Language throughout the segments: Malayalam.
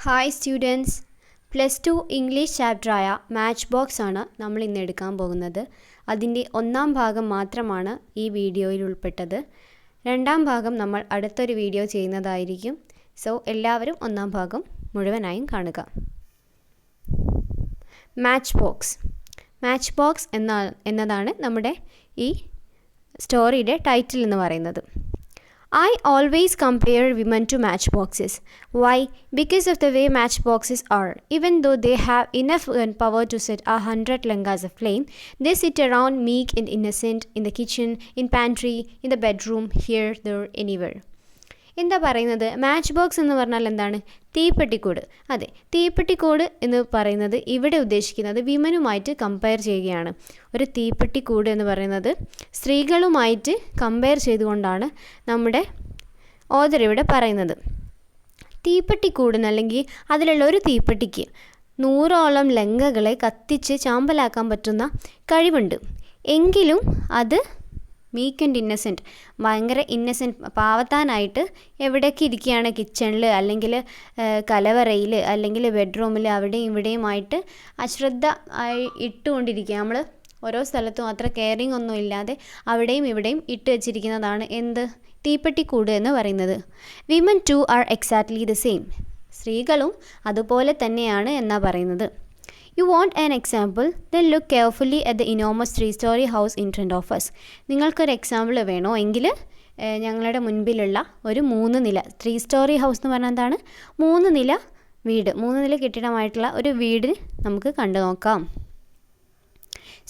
ഹായ് സ്റ്റുഡൻസ്, +2 ഇംഗ്ലീഷ് ചാപ്റ്ററായ മാച്ച് ബോക്സ് ആണ് നമ്മൾ ഇന്ന് എടുക്കാൻ പോകുന്നത്. അതിൻ്റെ ഒന്നാം ഭാഗം മാത്രമാണ് ഈ വീഡിയോയിൽ ഉൾപ്പെട്ടത്. രണ്ടാം ഭാഗം നമ്മൾ അടുത്തൊരു വീഡിയോ ചെയ്യുന്നതായിരിക്കും. സോ എല്ലാവരും ഒന്നാം ഭാഗം മുഴുവനായും കാണുക. മാച്ച് ബോക്സ് എന്നതാണ് നമ്മുടെ ഈ സ്റ്റോറിയുടെ ടൈറ്റിൽ എന്ന് പറയുന്നത്. I always compare women to matchboxes. Why? Because of the way matchboxes are. Even though they have enough power to set 100 langas aflame, they sit around meek and innocent in the kitchen, in pantry, in the bedroom, here, there, anywhere. എന്താ പറയുന്നത്? മാച്ച് ബോക്സ് എന്ന് പറഞ്ഞാൽ എന്താണ്? തീപ്പെട്ടിക്കൂട്. അതെ, തീപ്പെട്ടിക്കൂട് എന്ന് പറയുന്നത് ഇവിടെ ഉദ്ദേശിക്കുന്നത് വിമനുമായിട്ട് കമ്പയർ ചെയ്യുകയാണ്. ഒരു തീപ്പെട്ടിക്കൂട് എന്ന് പറയുന്നത് സ്ത്രീകളുമായിട്ട് കമ്പയർ ചെയ്തുകൊണ്ടാണ് നമ്മുടെ ഓഥർ ഇവിടെ പറയുന്നത്. തീപ്പെട്ടിക്കൂടിന് അല്ലെങ്കിൽ അതിലുള്ള ഒരു തീപ്പെട്ടിക്ക് 100ഓളം ലങ്കകളെ കത്തിച്ച് ചാമ്പലാക്കാൻ പറ്റുന്ന കഴിവുണ്ട്. എങ്കിലും അത് മീക്ക് ആൻഡ് ഇന്നസെൻറ്റ്, ഭയങ്കര ഇന്നസെൻറ്റ്, പാവത്താനായിട്ട് എവിടെയൊക്കെ ഇരിക്കുകയാണ്, കിച്ചണിൽ അല്ലെങ്കിൽ കലവറയിൽ അല്ലെങ്കിൽ ബെഡ്റൂമിൽ അവിടെയും ഇവിടെയുമായിട്ട് അശ്രദ്ധ ഇട്ടുകൊണ്ടിരിക്കുക. നമ്മൾ ഓരോ സ്ഥലത്തും അത്ര കെയറിങ് ഒന്നും ഇല്ലാതെ അവിടെയും ഇവിടെയും ഇട്ട് വെച്ചിരിക്കുന്നതാണ് എന്ത്? തീപ്പെട്ടിക്കൂട് എന്ന് പറയുന്നത്. Women too are exactly the same. സ്ത്രീകളും അതുപോലെ തന്നെയാണ് എന്നാണ് പറയുന്നത്. You want an example? Then look carefully at the enormous 3-story house in front of us. നിങ്ങൾക്കൊരു എക്സാമ്പിൾ വേണോ എങ്കിൽ ഞങ്ങളുടെ മുൻപിലുള്ള ഒരു 3 നില 3-story ഹൗസ് എന്ന് പറഞ്ഞാൽ എന്താണ്? 3 നില വീട്, 3 നില കെട്ടിടമായിട്ടുള്ള ഒരു വീട് നമുക്ക് കണ്ടു നോക്കാം.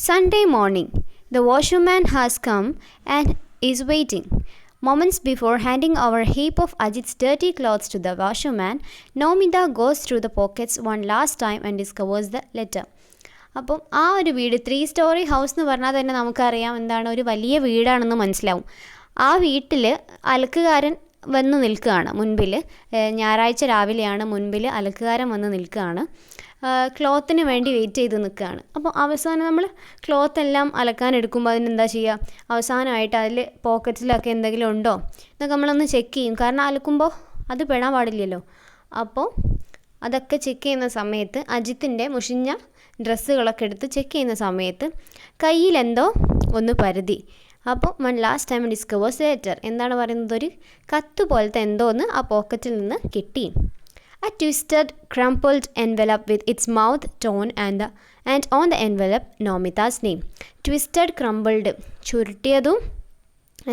Sunday morning, the washerman has come and is waiting. Moments before handing over a heap of Ajit's dirty clothes to the washerman, Nomita goes through the pockets one last time and discovers the letter. അപ്പം ആ ഒരു വീട് 3-story ഹൗസ് എന്ന് പറഞ്ഞാൽ തന്നെ നമുക്കറിയാം എന്താണ്, ഒരു വലിയ വീടാണെന്ന് മനസ്സിലാവും. ആ വീട്ടിൽ അലക്കുകാരൻ വന്ന് നിൽക്കുകയാണ് മുൻപിൽ. ഞായറാഴ്ച രാവിലെയാണ്, മുൻപിൽ അലക്കുകാരൻ വന്ന് നിൽക്കുകയാണ്. ക്ലോത്തിന് വേണ്ടി വെയിറ്റ് ചെയ്ത് നിൽക്കുകയാണ്. അപ്പോൾ അവസാനം നമ്മൾ ക്ലോത്ത് എല്ലാം അലക്കാൻ എടുക്കുമ്പോൾ അതിനെന്താ ചെയ്യുക? അവസാനമായിട്ട് അതിൽ പോക്കറ്റിലൊക്കെ എന്തെങ്കിലും ഉണ്ടോ എന്നൊക്കെ നമ്മളൊന്ന് ചെക്ക് ചെയ്യും. കാരണം അലക്കുമ്പോൾ അത് പെടാൻ പാടില്ലല്ലോ. അപ്പോൾ അതൊക്കെ ചെക്ക് ചെയ്യുന്ന സമയത്ത് അജിത്തിൻ്റെ മുഷിഞ്ഞ ഡ്രസ്സുകളൊക്കെ എടുത്ത് ചെക്ക് ചെയ്യുന്ന സമയത്ത് കയ്യിലെന്തോ ഒന്ന് പരുതി. അപ്പോൾ one last time discovers letter. എന്താണ് പറയുന്നത്? ഒരു കത്ത് പോലത്തെ എന്തോ ഒന്ന് ആ പോക്കറ്റിൽ നിന്ന് കിട്ടി. A twisted, crumpled envelope with its mouth torn and on the envelope Nomita's name. Twisted, crumpled, ചുരുട്ടിയതും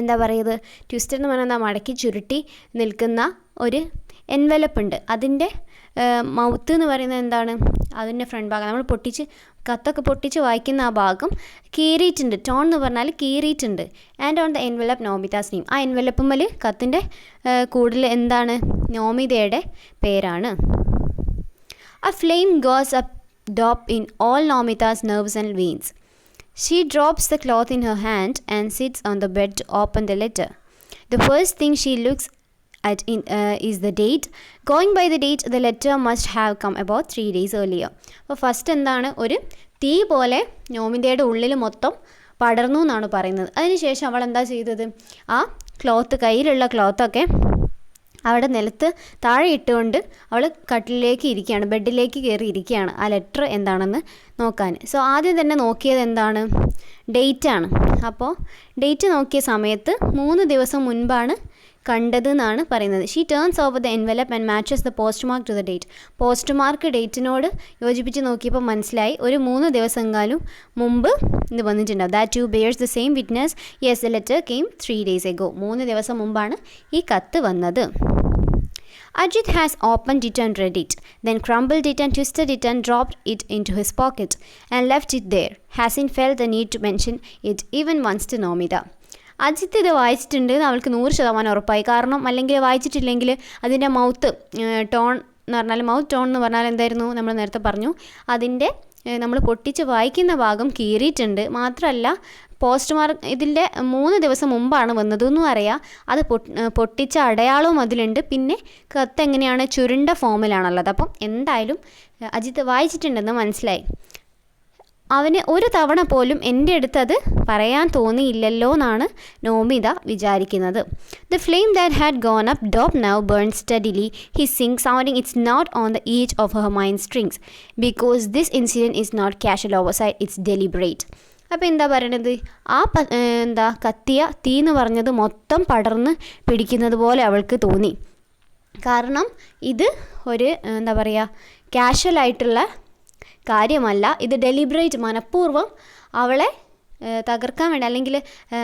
എന്താ പറയുന്നത്? ട്വിസ്റ്റഡ് എന്ന് പറഞ്ഞാൽ എന്താ? മടക്കി ചുരുട്ടി നിൽക്കുന്ന ഒരു എൻവലപ്പ് ഉണ്ട്. അതിൻ്റെ മൗത്ത് എന്ന് പറയുന്നത് എന്താണ്? അതിൻ്റെ ഫ്രണ്ട് ഭാഗം നമ്മൾ കത്തൊക്കെ പൊട്ടിച്ച് വായിക്കുന്ന ആ ഭാഗം കീറിയിട്ടുണ്ട്. ടോൺ എന്ന് പറഞ്ഞാൽ കീറിയിട്ടുണ്ട്. And on the envelope Nomita's name. ആ എൻവലപ്പുമ്മൽ കത്തിൻ്റെ കൂടുതൽ എന്താണ്? നോമിതയുടെ പേരാണ്. A flame goes up top in all Nomita's nerves and veins. She drops the cloth in her hand and sits on the bed to open the letter. The first thing she looks at is the date. Going by the date, the letter must have come about 3 days earlier. അപ്പോൾ ഫസ്റ്റ് എന്താണ്? ഒരു തീ പോലെ നോമിതയുടെ ഉള്ളിൽ മൊത്തം പടർന്നു എന്നാണ് പറയുന്നത്. അതിനുശേഷം അവൾ എന്താ ചെയ്തത്? ആ കയ്യിലുള്ള ക്ലോത്തൊക്കെ അവിടെ നിലത്ത് താഴെ ഇട്ടുകൊണ്ട് അവൾ കട്ടിലേക്ക് ഇരിക്കുകയാണ്, ബെഡിലേക്ക് കയറി ഇരിക്കുകയാണ് ആ ലെറ്റർ എന്താണെന്ന് നോക്കാൻ. സോ ആദ്യം തന്നെ നോക്കിയത് എന്താണ്? ഡേറ്റാണ്. അപ്പോൾ ഡേറ്റ് നോക്കിയ സമയത്ത് 3 ദിവസം മുൻപാണ് കണ്ടത് എന്നാണ് പറയുന്നത്. She turns over the envelope and matches the post mark to the date. Post mark ഡേറ്റിനോട് യോജിപ്പിച്ച് നോക്കിയപ്പോൾ മനസ്സിലായി ഒരു 3 ദിവസമെങ്കിലും മുമ്പ് ഇത് വന്നിട്ടുണ്ടാവും. That too bears the same witness. Yes, the letter came 3 days ago. 3 ദിവസം മുമ്പാണ് ഈ കത്ത് വന്നത്. Ajit has opened it and read it, then crumbled it and twisted it and dropped it into his pocket and left it there. Hasn't felt the need to mention it even once to Nomita. Ajith ഇത് വായിച്ചിട്ടുണ്ട് എന്ന് അവൾക്ക് 100% ഉറപ്പായി. കാരണം അല്ലെങ്കിൽ വായിച്ചിട്ടില്ലെങ്കിൽ അതിൻ്റെ മൗത്ത് ടോൺ എന്ന് പറഞ്ഞാൽ, മൗത്ത് ടോൺ എന്ന് പറഞ്ഞാൽ എന്തായിരുന്നു? നമ്മൾ നേരത്തെ പറഞ്ഞു, അതിൻ്റെ നമ്മൾ പൊട്ടിച്ച് വായിക്കുന്ന ഭാഗം കീറിയിട്ടുണ്ട്. മാത്രമല്ല പോസ്റ്റ് മാർക്ക് ഇതിൻ്റെ 3 ദിവസം മുമ്പാണ് വന്നതെന്നും അറിയാം. അത് പൊട്ടിച്ച അടയാളവും അതിലുണ്ട്. പിന്നെ കത്ത് എങ്ങനെയാണ്? ചുരുണ്ട ഫോമിലാണുള്ളത്. അപ്പം എന്തായാലും അജിത്ത് വായിച്ചിട്ടുണ്ടെന്ന് മനസ്സിലായി. അവന് ഒരു തവണ പോലും എൻ്റെ അടുത്ത് അത് പറയാൻ തോന്നിയില്ലല്ലോ എന്നാണ് നോമിത വിചാരിക്കുന്നത്. The flame that had gone up top now burned steadily, he sings, sounding its note on the edge of her mind strings. Because this incident is not casual oversight, it's deliberate. അപ്പോൾ എന്താ പറയണത്, ആ കത്തിയ തീ എന്ന് പറഞ്ഞത് മൊത്തം പടർന്ന് പിടിക്കുന്നത് പോലെ അവൾക്ക് തോന്നി. കാരണം ഇത് ഒരു എന്താ പറയുക കാഷ്വലായിട്ടുള്ള കാര്യമല്ല, ഇത് ഡെലിബറേറ്റ് മനഃപൂർവ്വം അവളെ തകർക്കാൻ വേണ്ടി അല്ലെങ്കിൽ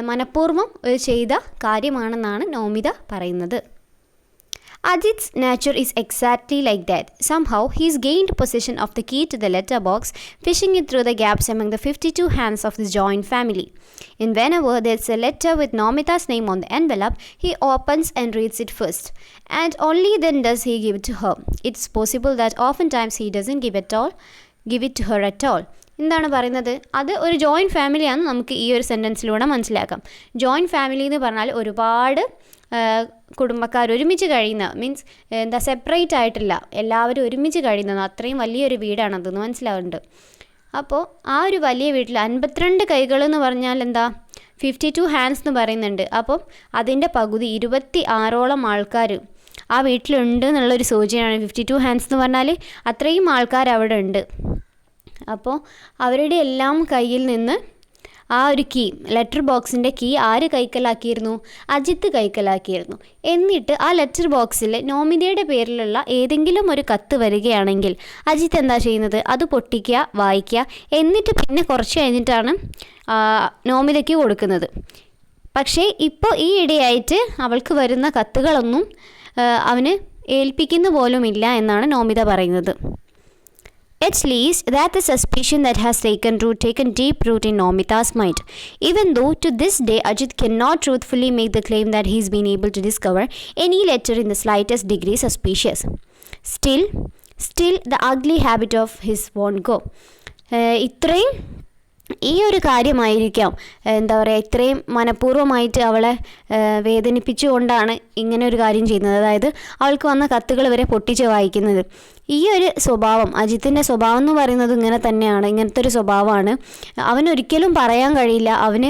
മനഃപൂർവ്വം ചെയ്ത കാര്യമാണെന്നാണ് നോമിത പറയുന്നത്. Ajit's nature is exactly like that. Somehow, he's gained possession of the key to the letterbox, fishing it through the gaps among the 52 hands of the joint family. And whenever there's a letter with Nomita's name on the envelope, he opens and reads it first. And only then does he give it to her. It's possible that oftentimes he doesn't give it to her at all. എന്താണ് പറയുന്നത്, അത് ഒരു ജോയിൻറ്റ് ഫാമിലിയാണെന്ന് നമുക്ക് ഈ ഒരു സെൻറ്റൻസിലൂടെ മനസ്സിലാക്കാം. ജോയിൻറ്റ് ഫാമിലി എന്ന് പറഞ്ഞാൽ ഒരുപാട് കുടുംബക്കാർ ഒരുമിച്ച് കഴിയുന്ന, മീൻസ് സെപ്പറേറ്റ് ആയിട്ടില്ല, എല്ലാവരും ഒരുമിച്ച് കഴിയുന്നത്, അത്രയും വലിയൊരു വീടാണതെന്ന് മനസ്സിലാവുന്നുണ്ട്. അപ്പോൾ ആ ഒരു വലിയ വീട്ടിൽ 52 കൈകൾ എന്ന് പറഞ്ഞാൽ 52 ഹാൻഡ്സ് എന്ന് പറയുന്നുണ്ട്. അപ്പം അതിൻ്റെ പകുതി 26ഓളം ആൾക്കാർ ആ വീട്ടിലുണ്ട് എന്നുള്ളൊരു സൂചനയാണ്. 52 ഹാൻഡ്സ് എന്ന് പറഞ്ഞാൽ അത്രയും ആൾക്കാർ അവിടെ ഉണ്ട്. അപ്പോൾ അവരുടെ എല്ലാം കയ്യിൽ നിന്ന് ആ ഒരു കീ, ലെറ്റർ ബോക്സിൻ്റെ കീ ആര് കൈക്കലാക്കിയിരുന്നു? അജിത്ത് കൈക്കലാക്കിയിരുന്നു. എന്നിട്ട് ആ ലെറ്റർ ബോക്സിൽ നോമിതയുടെ പേരിലുള്ള ഏതെങ്കിലും ഒരു കത്ത് വരികയാണെങ്കിൽ അജിത്ത് എന്താ ചെയ്യുന്നത്? അത് പൊട്ടിക്കുക, വായിക്കുക, എന്നിട്ട് പിന്നെ കുറച്ച് കഴിഞ്ഞിട്ടാണ് നോമിതയ്ക്ക് കൊടുക്കുന്നത്. പക്ഷേ ഇപ്പോൾ ഈ ഇടയായിട്ട് അവൾക്ക് വരുന്ന കത്തുകളൊന്നും അവന് ഏൽപ്പിക്കുന്ന പോലുമില്ല എന്നാണ് നോമിത പറയുന്നത്. At least, that the suspicion that has taken deep root in Nomita's mind. Even though to this day Ajit cannot truthfully make the claim that he's been able to discover any letter in the slightest degree suspicious. Still, the ugly habit of his won't go. ഇത്രയും ഈ ഒരു കാര്യമായിരിക്കാം എന്താ പറയുക, ഇത്രയും മനഃപൂർവ്വമായിട്ട് അവളെ വേദനിപ്പിച്ചുകൊണ്ടാണ് ഇങ്ങനെ ഒരു കാര്യം ചെയ്യുന്നത്. അതായത് അവൾക്ക് വന്ന കത്തുകൾ വരെ പൊട്ടിച്ച് വായിക്കുന്നത്. ഈ ഒരു സ്വഭാവം, അജിത്തിൻ്റെ സ്വഭാവം എന്ന് പറയുന്നത് ഇങ്ങനെ തന്നെയാണ്, ഇങ്ങനത്തെ ഒരു സ്വഭാവമാണ്. അവനൊരിക്കലും പറയാൻ കഴിയില്ല അവന്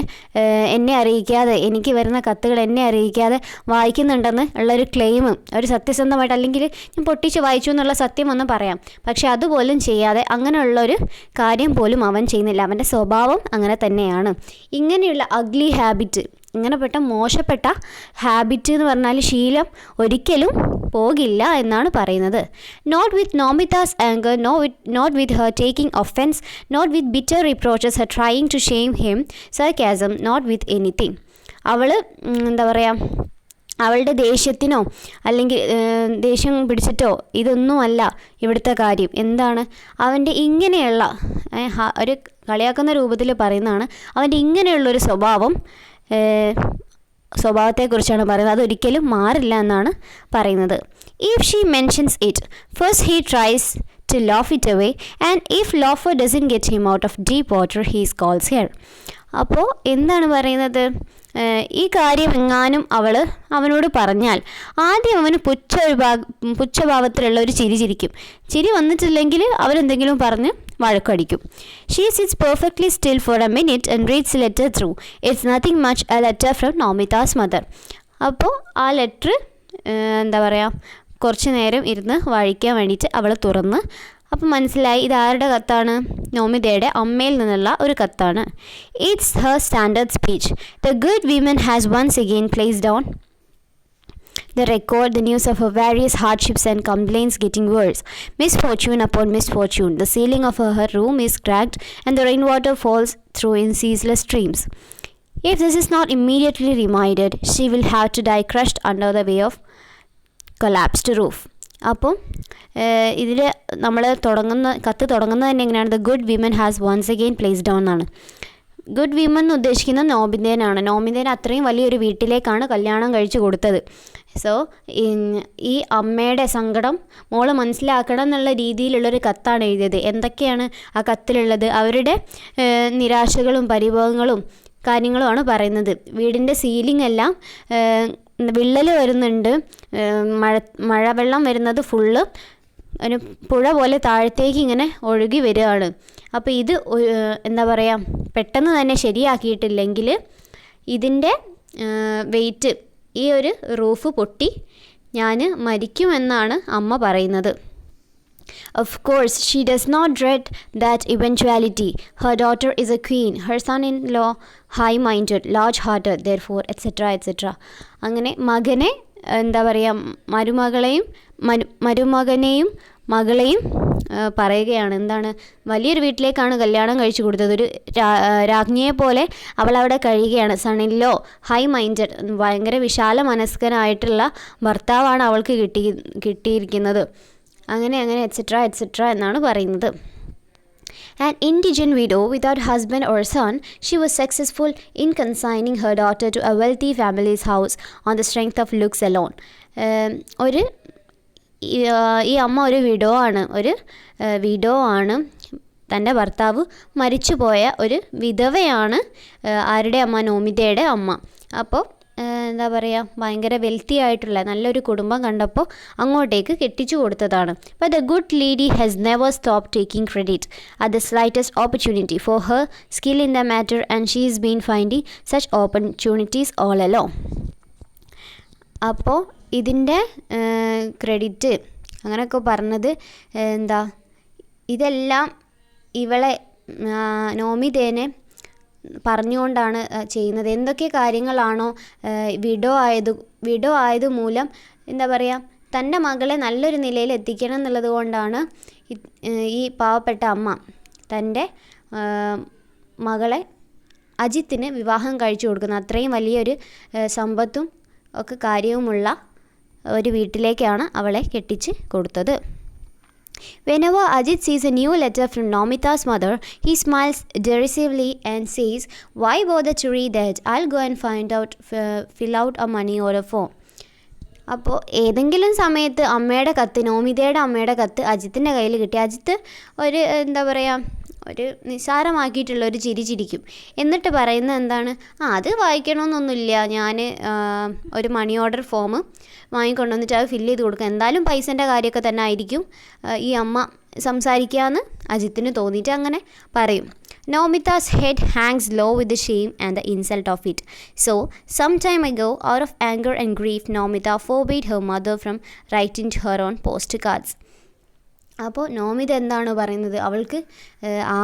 എന്നെ അറിയിക്കാതെ, എനിക്ക് വരുന്ന കത്തുകൾ എന്നെ അറിയിക്കാതെ വായിക്കുന്നുണ്ടെന്ന് ഉള്ളൊരു ക്ലെയിം, ഒരു സത്യസന്ധമായിട്ട് അല്ലെങ്കിൽ ഞാൻ പൊട്ടിച്ച് വായിച്ചു എന്നുള്ള സത്യം ഒന്ന് പറയാം. പക്ഷെ അതുപോലും ചെയ്യാതെ അങ്ങനെയുള്ളൊരു കാര്യം പോലും അവൻ ചെയ്യുന്നില്ല. അവൻ്റെ സ്വഭാവം അങ്ങനെ തന്നെയാണ്. ഇങ്ങനെയുള്ള അഗ്ലി ഹാബിറ്റ്, ഇങ്ങനെപ്പെട്ട മോശപ്പെട്ട ഹാബിറ്റ് എന്ന് പറഞ്ഞാൽ ശീലം ഒരിക്കലും പോകില്ല എന്നാണ് പറയുന്നത്. Not with Nomita's anger, not with her taking offence, not with bitter reproaches, her trying to shame him, sarcasm, not with anything. അവൾ എന്താ പറയുക, അവളുടെ ദേഷ്യത്തിനോ അല്ലെങ്കിൽ ദേഷ്യം പിടിച്ചിട്ടോ ഇതൊന്നുമല്ല ഇവിടുത്തെ കാര്യം. എന്താണ് അവൻ്റെ ഇങ്ങനെയുള്ള ഒരു കളിയാക്കുന്ന രൂപത്തിൽ പറയുന്നതാണ്, അവൻ്റെ ഇങ്ങനെയുള്ളൊരു സ്വഭാവത്തെക്കുറിച്ചാണ് പറയുന്നത്. അതൊരിക്കലും മാറില്ല എന്നാണ് പറയുന്നത്. If she mentions it first he tries to laugh it away, and if laughter doesn't get him out of deep water, he calls her. അപ്പോൾ എന്താണ് പറയുന്നത്, ഈ കാര്യം എങ്ങാനും അവനോട് പറഞ്ഞാൽ ആദ്യം അവന് പുച്ഛഭാവത്തിലുള്ള ഒരു ചിരി ചിരിക്കും. ചിരി വന്നിട്ടില്ലെങ്കിൽ അവരെന്തെങ്കിലും പറഞ്ഞ് വഴക്കടിക്കും. She sits perfectly still for a minute and reads the letter through. It's nothing much, a letter from Nomita's mother. അപ്പോൾ ആ ലെറ്റർ എന്താ പറയുക, കുറച്ച് നേരം ഇരുന്ന് വായിക്കാൻ വേണ്ടിയിട്ട് അവൾ തുറന്ന് അപ്പം മനസ്സിലായി ഇതാരുടെ കത്താണ്? നോമിതയുടെ അമ്മയിൽ നിന്നുള്ള ഒരു കത്താണ്. It's her standard speech. The good women has once again placed on the record the news of her various hardships and complaints getting worse. Misfortune upon misfortune. The ceiling of her room is cracked and the rainwater falls through in ceaseless streams. If this is not immediately reminded, she will have to die crushed under the weight of collapsed roof. അപ്പോൾ ഇതിൽ നമ്മൾ കത്ത് തുടങ്ങുന്നത് തന്നെ എങ്ങനെയാണ്? The good women has once again placed on എന്നാണ്. ഗുഡ് വിമൻ എന്ന് ഉദ്ദേശിക്കുന്നത് നോമിതേനാണ്. നോമിതേനെ അത്രയും വലിയൊരു വീട്ടിലേക്കാണ് കല്യാണം കഴിച്ചു കൊടുത്തത്. സോ ഈ അമ്മയുടെ സങ്കടം മോള് മനസ്സിലാക്കണം എന്നുള്ള രീതിയിലുള്ളൊരു കത്താണ് എഴുതിയത്. എന്തൊക്കെയാണ് ആ കത്തിലുള്ളത്? അവരുടെ നിരാശകളും പരിഭവങ്ങളും കാര്യങ്ങളുമാണ് പറയുന്നത്. വീടിൻ്റെ സീലിംഗ് എല്ലാം വിള്ളൽ വരുന്നുണ്ട്, മഴവെള്ളം വരുന്നത് ഫുള്ള് ഒരു പുഴ പോലെ താഴത്തേക്ക് ഇങ്ങനെ ഒഴുകി വരികയാണ്. അപ്പോൾ ഇത് എന്താ പറയുക, പെട്ടെന്ന് തന്നെ ശരിയാക്കിയിട്ടില്ലെങ്കിൽ ഇതിൻ്റെ വെയിറ്റ്, ഈ ഒരു റൂഫ് പൊട്ടി ഞാൻ മരിക്കുമെന്നാണ് അമ്മ പറയുന്നത്. Of course, she does not dread that eventuality. Her daughter is a queen, her son-in-law high-minded, large-hearted, therefore, etc., etc. അങ്ങനെ മകനെ എന്താ പറയുക, മരുമകനെയും മകളെയും പറയുകയാണ്. എന്താണ്, വലിയൊരു വീട്ടിലേക്കാണ് കല്യാണം കഴിച്ചു കൊടുത്തത്. ഒരു രാജ്ഞിയെ പോലെ അവൾ അവിടെ കഴിയുകയാണ്. സണിലോ ഹൈ മൈൻഡഡ്, ഭയങ്കര വിശാല മനസ്കനായിട്ടുള്ള ഭർത്താവാണ് അവൾക്ക് കിട്ടിയിരിക്കുന്നത്. അങ്ങനെ എക്സെട്ര എക്സെട്ര എന്നാണ് പറയുന്നത്. An indigent widow without husband or son, she was successful in consigning her daughter to a wealthy family's house on the strength of looks alone. ഈ അമ്മ ഒരു വിഡോ ആണ്. തൻ്റെ ഭർത്താവ് മരിച്ചുപോയ ഒരു വിധവയാണ്. ആരുടെ അമ്മ? നോമിതയുടെ അമ്മ. അപ്പോൾ എന്താ പറയുക, ഭയങ്കര വെൽത്തി ആയിട്ടുള്ള നല്ലൊരു കുടുംബം കണ്ടപ്പോൾ അങ്ങോട്ടേക്ക് കെട്ടിച്ചു കൊടുത്തതാണ്. But the good lady has never stop taking credit at the slightest opportunity for her skill in the matter and she is been finding such opportunities all along. അപ്പോൾ ഇതിൻ്റെ ക്രെഡിറ്റ് അങ്ങനെയൊക്കെ പറഞ്ഞത് എന്താ, ഇതെല്ലാം ഇവളെ നോമിതേനെ പറഞ്ഞുകൊണ്ടാണ് ചെയ്യുന്നത്. എന്തൊക്കെ കാര്യങ്ങളാണോ വിഡോ ആയത് മൂലം എന്താ പറയുക, തൻ്റെ മകളെ നല്ലൊരു നിലയിൽ എത്തിക്കണം എന്നുള്ളത് കൊണ്ടാണ് ഈ പാവപ്പെട്ട അമ്മ തൻ്റെ മകളെ അജിത്തിന് വിവാഹം കഴിച്ചു കൊടുക്കുന്നത്. അത്രയും വലിയൊരു സമ്പത്തും ഒക്കെ കാര്യവുമുള്ള ഒരു വീട്ടിലേക്കാണ് അവളെ കെട്ടിച്ച് കൊടുത്തത്. Whenever Ajit sees a new letter from Nomita's mother, he smiles derisively and says, "Why bother to read that? I'll go and fill out a money order form." അപ്പോൾ ഏതെങ്കിലും സമയത്ത് നോമിതയുടെ അമ്മയുടെ കത്ത് അജിത്തിൻ്റെ കയ്യിൽ കിട്ടി. അജിത്ത് ഒരു എന്താ പറയുക, ഒരു നിസ്സാരമാക്കിയിട്ടുള്ള ഒരു ചിരിക്കും. എന്നിട്ട് പറയുന്നത് എന്താണ്, അത് വായിക്കണമെന്നൊന്നുമില്ല, ഞാൻ ഒരു മണി ഓർഡർ ഫോം വാങ്ങിക്കൊണ്ടുവന്നിട്ട് അത് ഫില്ല് ചെയ്ത് കൊടുക്കുക, എന്തായാലും പൈസൻ്റെ കാര്യമൊക്കെ തന്നെ ആയിരിക്കും ഈ അമ്മ സംസാരിക്കാമെന്ന് അജിത്തിന് തോന്നിയിട്ട് അങ്ങനെ പറയും. Nomita's head hangs low with the shame and the insult of it. So, some time ago, out of anger and grief, Nomita forbade her mother from writing to her on postcards. അപ്പോൾ നോമിത എന്താണ് പറയുന്നത്, അവൾക്ക്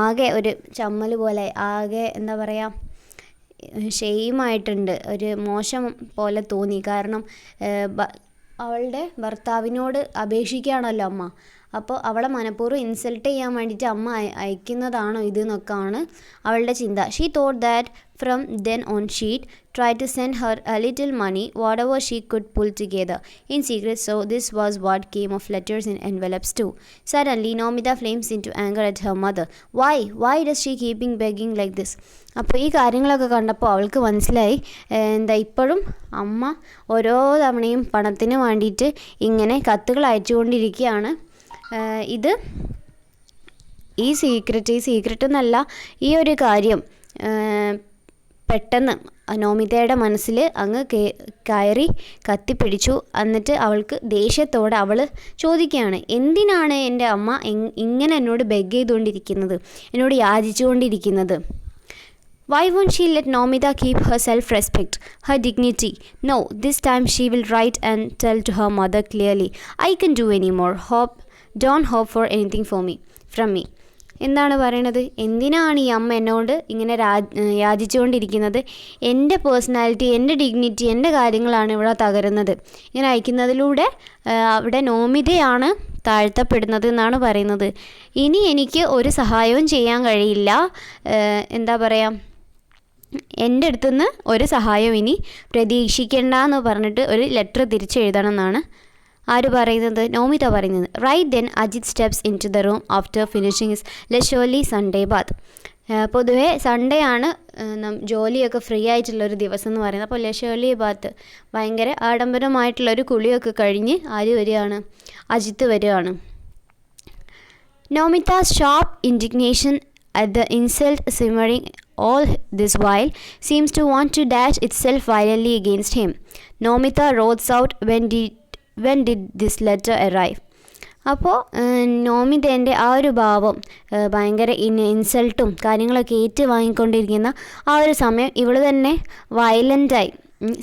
ആകെ ഒരു ചമ്മൽ പോലെ, ആകെ എന്താ പറയുക, ഷെയിമായിട്ടുണ്ട്, ഒരു മോശം പോലെ തോന്നി. കാരണം അവളുടെ ഭർത്താവിനോട് അപേക്ഷിക്കുകയാണല്ലോ അമ്മ. അപ്പോൾ അവളെ മനഃപൂർവ്വം ഇൻസൾട്ട് ചെയ്യാൻ വേണ്ടിയിട്ട് അമ്മ അയക്കുന്നതാണോ ഇതെന്നൊക്കെയാണ് അവളുടെ ചിന്ത. She thought that from then on sheet try to send her a little money, whatever she could pull together in secret. So this was what came of letters in envelopes too. Suddenly Nomita flames into anger at her mother. Why does she keeping begging like this? അപ്പോൾ ഈ കാര്യങ്ങളൊക്കെ കണ്ടപ്പോൾ അവൾക്ക് മനസ്സിലായി, എന്താ ഇപ്പോഴും അമ്മ ഓരോ തവണയും പണത്തിന് വേണ്ടിയിട്ട് ഇങ്ങനെ കത്തുകൾ അയച്ചുകൊണ്ടിരിക്കുകയാണ്. ഈ സീക്രട്ട് എന്നല്ല, ഈ ഒരു കാര്യം പെട്ടെന്ന് നോമിതയുടെ മനസ്സിൽ അങ്ങ് കയറി കത്തിപ്പിടിച്ചു. എന്നിട്ട് അവൾക്ക് ദേഷ്യത്തോടെ അവൾ ചോദിക്കുകയാണ്, എന്തിനാണ് എൻ്റെ അമ്മ ഇങ്ങനെ എന്നോട് ബെഗ് ചെയ്തുകൊണ്ടിരിക്കുന്നത്, എന്നോട് യാചിച്ചുകൊണ്ടിരിക്കുന്നത്? Why won't she let Nomita keep her self-respect, her dignity? No, this time she will write and tell to her mother clearly, I can do any more. Don't hope for anything from me. എന്താണ് പറയണത്, എന്തിനാണ് ഈ അമ്മ എന്നോട് ഇങ്ങനെ യാചിച്ചുകൊണ്ടിരിക്കുന്നത്? എൻ്റെ പേഴ്സണാലിറ്റി, എൻ്റെ ഡിഗ്നിറ്റി, എൻ്റെ കാര്യങ്ങളാണ് ഇവിടെ തകരുന്നത്. ഇങ്ങനെ അയക്കുന്നതിലൂടെ അവിടെ നോമിതയാണ് താഴ്ത്തപ്പെടുന്നത് എന്നാണ് പറയുന്നത്. ഇനി എനിക്ക് ഒരു സഹായവും ചെയ്യാൻ കഴിയില്ല, എന്താ പറയുക, എൻ്റെ അടുത്തുനിന്ന് ഒരു സഹായം ഇനി പ്രതീക്ഷിക്കേണ്ട എന്ന് പറഞ്ഞിട്ട് ഒരു ലെറ്റർ തിരിച്ചെഴുതണം എന്നാണ് ആര് പറയുന്നത്, നോമിത പറയുന്നത്. Right then Ajit steps into the room after finishing his leisurely Sunday bath. പൊതുവേ സൺഡേ ആണ് ജോലിയൊക്കെ ഫ്രീ ആയിട്ടുള്ളൊരു ദിവസം എന്ന് പറയുന്നത്. അപ്പോൾ ലെഷോർലി ബാത്ത്, ഭയങ്കര ആഡംബരമായിട്ടുള്ളൊരു കുളിയൊക്കെ കഴിഞ്ഞ് ആര് വരികയാണ്, അജിത്ത് വരികയാണ്. Nomita's sharp indignation at the insult simmering all this while seems to want to dash itself violently against him. Nomita roars out, when did this letter arrive? അപ്പോൾ നോമിതേൻ്റെ ആ ഒരു ഭാവം ഭയങ്കര ഇൻസൾട്ടും കാര്യങ്ങളൊക്കെ വാങ്ങിക്കൊണ്ടിരിക്കുന്ന ആ ഒരു സമയം ഇവൾ തന്നെ വയലൻ്റായി.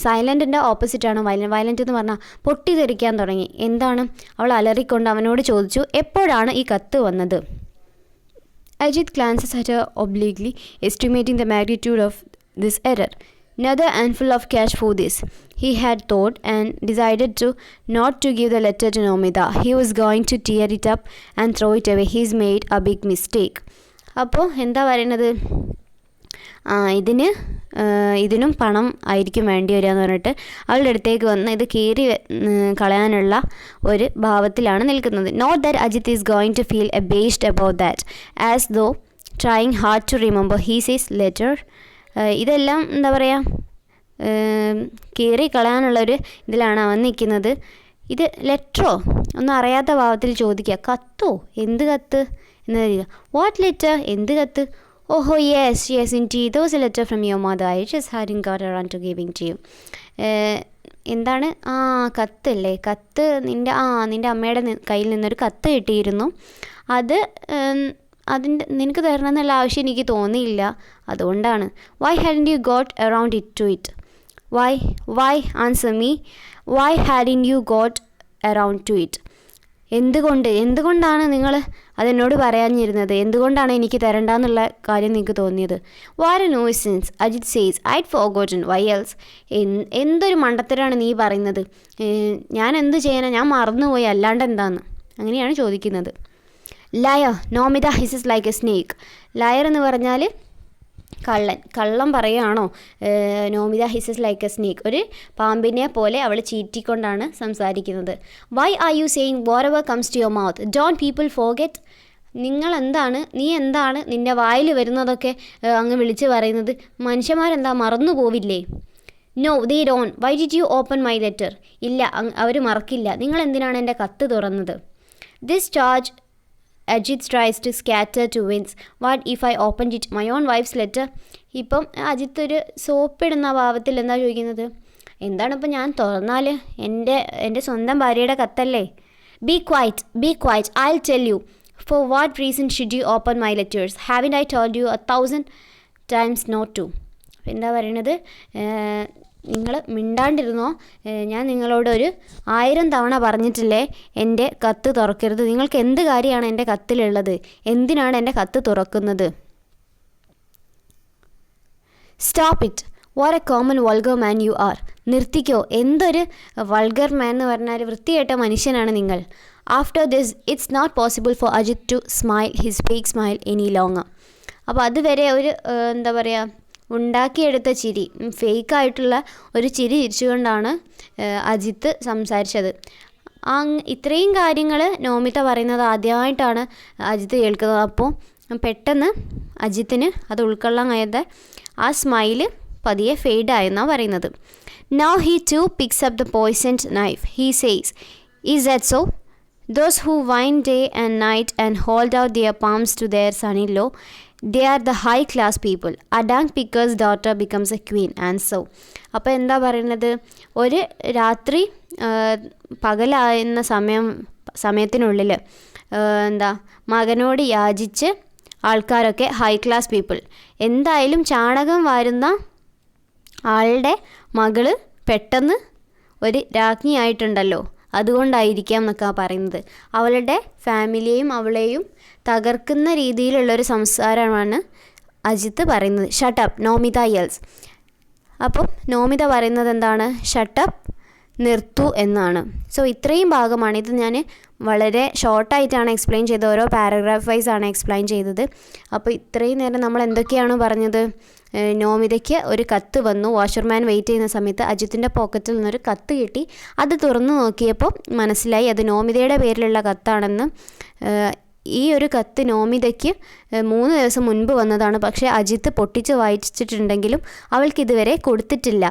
സൈലൻറ്റിൻ്റെ ഓപ്പോസിറ്റാണ് വയലൻറ്റ്. വയലൻറ്റ് എന്ന് പറഞ്ഞാൽ പൊട്ടിത്തെറിക്കാൻ തുടങ്ങി. എന്താണ്? അവൾ അലറിക്കൊണ്ട് അവനോട് ചോദിച്ചു, എപ്പോഴാണ് ഈ കത്ത് വന്നത്? Ajit glances at her obliquely, estimating the magnitude of this error. Another handful of cash for this, he had thought, and decided to not to give the letter to Nomita. He was going to tear it up and throw it away. He's made a big mistake. അപ്പോൾ എന്താ പറയുന്നത്? ഇതിനും പണം ആയിരിക്കും വേണ്ടി വരിക എന്ന് പറഞ്ഞിട്ട് അവളുടെ അടുത്തേക്ക് വന്ന് ഇത് കീറി കളയാനുള്ള ഒരു ഭാവത്തിലാണ് നിൽക്കുന്നത്. Not that Ajith is going to feel abased about that, as though trying hard to remember he says letter. ഇതെല്ലാം എന്താ പറയുക, കീറി കളയാനുള്ളൊരു ഇതിലാണ് അവൻ നിൽക്കുന്നത്. ഇത് ലെറ്ററോ ഒന്നും അറിയാത്ത ഭാവത്തിൽ ചോദിക്കുക. കത്തോ? എന്ത് കത്ത് എന്ന് പറയുക. What letter? എന്ത് കത്ത്? Oh, yes, indeed. There was a letter from your mother. I just hadn't got around to giving to you. എന്താണ്? കത്തല്ലേ? കത്ത് നിൻ്റെ അമ്മയുടെ കയ്യിൽ നിന്നൊരു കത്ത് കിട്ടിയിരുന്നു. നിനക്ക് തരണമെന്നുള്ള ആവശ്യം എനിക്ക് തോന്നിയില്ല, അതുകൊണ്ടാണ്. Why hadn't you got around to it? Why? Answer me. Why hadn't you got around to it? എന്തുകൊണ്ടാണ് നിങ്ങൾ അതെന്നോട് പറയാഞ്ഞിരുന്നത്? എന്തുകൊണ്ടാണ് എനിക്ക് തരണ്ടെന്നുള്ള കാര്യം നിങ്ങൾക്ക് തോന്നിയത്? What a nuisance, Ajit says. I'd forgotten. Why else? എന്തൊരു മണ്ടത്തരാണ് നീ പറയുന്നത്? ഞാൻ എന്ത് ചെയ്യാനാണ്? ഞാൻ മറന്നുപോയി, അല്ലാണ്ട് എന്താന്ന്? അങ്ങനെയാണ് ചോദിക്കുന്നത്. Liar. Nomita hisses like a snake. Liar എന്ന് പറഞ്ഞാൽ കള്ളം പറയുകയാണോ? Nomita hisses like a snake. ഒരു പാമ്പിനെ പോലെ അവൾ ചീറ്റിക്കൊണ്ടാണ് സംസാരിക്കുന്നത്. Why are you saying whatever comes to your mouth? Don't people forget. നീ എന്താണ് നിൻ്റെ വായിൽ വരുന്നതൊക്കെ അങ്ങ് വിളിച്ച് പറയുന്നത്? മനുഷ്യന്മാരെന്താ മറന്നു പോവില്ലേ? No, they don't. Why did you open my letter? ഇല്ല, അവർ മറക്കില്ല. നിങ്ങൾ എന്തിനാണ് എൻ്റെ കത്ത് തുറന്നത്? This charge Ajit tries to scatter to winds. What if I opened it? My own wife's letter. ഇപ്പം അജിത്ത് ഒരു സോപ്പിടുന്ന ഭാവത്തിൽ എന്താ ചോദിക്കുന്നത്? എന്താണിപ്പോൾ ഞാൻ തുറന്നാൽ? എൻ്റെ സ്വന്തം ഭാര്യയുടെ കത്തല്ലേ? Be quiet. I'll tell you. For what reason should you open my letters? Haven't I told you 1,000 times not to? അപ്പോൾ എന്താ പറയണത്? നിങ്ങൾ മിണ്ടാണ്ടിരുന്നോ? ഞാൻ നിങ്ങളോട് 1000 തവണ പറഞ്ഞിട്ടില്ലേ എൻ്റെ കത്ത് തുറക്കരുത്? നിങ്ങൾക്ക് എന്ത് കാര്യമാണ് എൻ്റെ കത്തിലുള്ളത്? എന്തിനാണ് എൻ്റെ കത്ത് തുറക്കുന്നത്? Stop it. What a common vulgar man you are. നിർത്തിക്കോ. എന്തൊരു വൾഗർ മാൻ എന്ന് പറഞ്ഞാൽ വൃത്തികെട്ട മനുഷ്യനാണ് നിങ്ങൾ. After this it's not possible for Ajith to smile his fake smile any longer. അപ്പോൾ അതുവരെ എന്താ പറയുക, ഉണ്ടാക്കിയെടുത്ത ചിരി, ഫേക്കായിട്ടുള്ള ഒരു ചിരി ചിരിച്ചുകൊണ്ടാണ് അജിത്ത് സംസാരിച്ചത്. ഇത്രയും കാര്യങ്ങൾ നോമിത പറയുന്നത് ആദ്യമായിട്ടാണ് അജിത്ത് കേൾക്കുന്നത്. അപ്പോൾ പെട്ടെന്ന് അജിത്തിന് അത് ഉൾക്കൊള്ളാൻ കഴിയാതെ ആ സ്മൈല് പതിയെ ഫെയ്ഡായെന്നാണ് പറയുന്നത്. Now he too picks up the poisoned knife. He says, is that so? Those who whine day and night and hold out their palms to their son-in-law, they are the high-class people. A dung picker's daughter becomes a queen, and so. അപ്പോൾ എന്താ പറയുന്നത്? ഒരു രാത്രി പകലാകുന്ന സമയത്തിനുള്ളിൽ മകനോട് യാചിച്ച് ആൾക്കാരൊക്കെ ഹൈ ക്ലാസ് പീപ്പിൾ. എന്തായാലും ചാണകം വാരുന്ന ആളുടെ മകള് പെട്ടെന്ന് ഒരു രാജ്ഞിയായിട്ടുണ്ടല്ലോ, അതുകൊണ്ടായിരിക്കാം എന്നൊക്കെ പറയുന്നത്. അവളുടെ ഫാമിലിയെയും അവളെയും തകർക്കുന്ന രീതിയിലുള്ളൊരു സംസാരമാണ് അജിത്ത് പറയുന്നത്. ഷട്ടപ്പ്, നോമിത യെൽസ്. അപ്പം നോമിത പറയുന്നത് എന്താണ്? ഷട്ടപ്പ്, നിർത്തു എന്നാണ്. സോ ഇത്രയും ഭാഗമാണ്. ഇത് ഞാൻ വളരെ ഷോർട്ടായിട്ടാണ് എക്സ്പ്ലെയിൻ ചെയ്തത്. ഓരോ പാരഗ്രാഫ് വൈസാണ് എക്സ്പ്ലെയിൻ ചെയ്തത്. അപ്പോൾ ഇത്രയും നേരം നമ്മൾ എന്തൊക്കെയാണ് പറഞ്ഞത്? നോമിതയ്ക്ക് ഒരു കത്ത് വന്നു. വാഷർമാൻ വെയിറ്റ് ചെയ്യുന്ന സമയത്ത് അജിത്തിൻ്റെ പോക്കറ്റിൽ നിന്നൊരു കത്ത് കിട്ടി. അത് തുറന്നു നോക്കിയപ്പോൾ മനസ്സിലായി അത് നോമിതയുടെ പേരിലുള്ള കത്താണെന്ന്. ഈ ഒരു കത്ത് നോമിതയ്ക്ക് 3 ദിവസം മുൻപ് വന്നതാണ്. പക്ഷേ അജിത്ത് പൊട്ടിച്ച് വായിച്ചിട്ടുണ്ടെങ്കിലും അവൾക്കിതുവരെ കൊടുത്തിട്ടില്ല.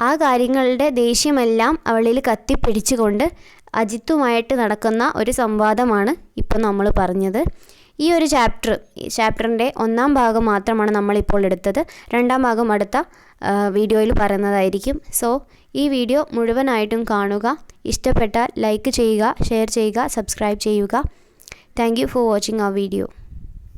ആ കാര്യങ്ങളുടെ ദേഷ്യമെല്ലാം അവളിൽ കത്തിപ്പിടിച്ചുകൊണ്ട് അജിത്തുമായിട്ട് നടക്കുന്ന ഒരു സംവാദമാണ് ഇപ്പം നമ്മൾ പറഞ്ഞത്. ഈ ഒരു ചാപ്റ്ററിൻ്റെ 1-ാം ഭാഗം മാത്രമാണ് നമ്മളിപ്പോൾ എടുത്തത്. 2-ാം ഭാഗം അടുത്ത വീഡിയോയിൽ പറയുന്നതായിരിക്കും. സോ ഈ വീഡിയോ മുഴുവനായിട്ടും കാണുക. ഇഷ്ടപ്പെട്ടാൽ ലൈക്ക് ചെയ്യുക, ഷെയർ ചെയ്യുക, സബ്സ്ക്രൈബ് ചെയ്യുക. Thank you for watching our video.